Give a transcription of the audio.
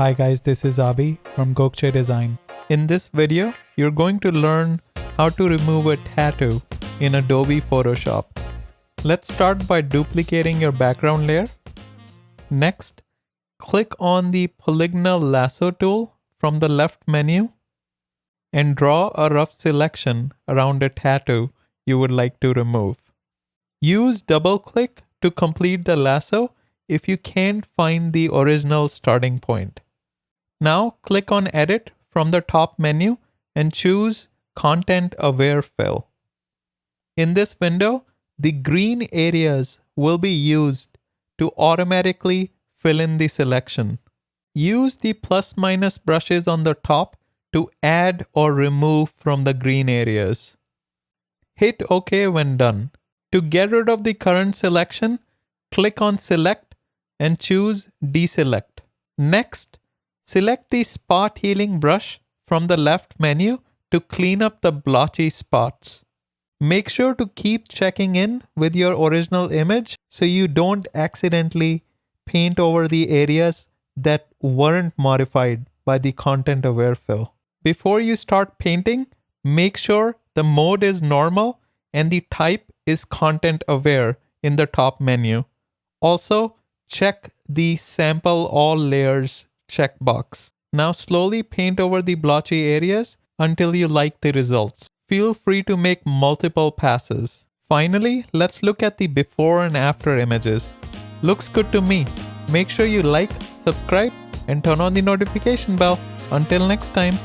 Hi guys, this is Abi from Gokche Design. In this video, you're going to learn how to remove a tattoo in Adobe Photoshop. Let's start by duplicating your background layer. Next, click on the Polygonal Lasso tool from the left menu and draw a rough selection around a tattoo you would like to remove. Use double-click to complete the lasso if you can't find the original starting point. Now click on Edit from the top menu and choose Content Aware Fill. In this window, the green areas will be used to automatically fill in the selection. Use the plus-minus brushes on the top to add or remove from the green areas. Hit OK when done. To get rid of the current selection, click on Select and choose Deselect. Next, select the Spot Healing brush from the left menu to clean up the blotchy spots. Make sure to keep checking in with your original image so you don't accidentally paint over the areas that weren't modified by the Content Aware Fill. Before you start painting, make sure the mode is normal and the type is Content Aware in the top menu. Also, check the Sample All Layers checkbox. Now slowly paint over the blotchy areas until you like the results. Feel free to make multiple passes. Finally, let's look at the before and after images. Looks good to me. Make sure you like, subscribe, and turn on the notification bell. Until next time.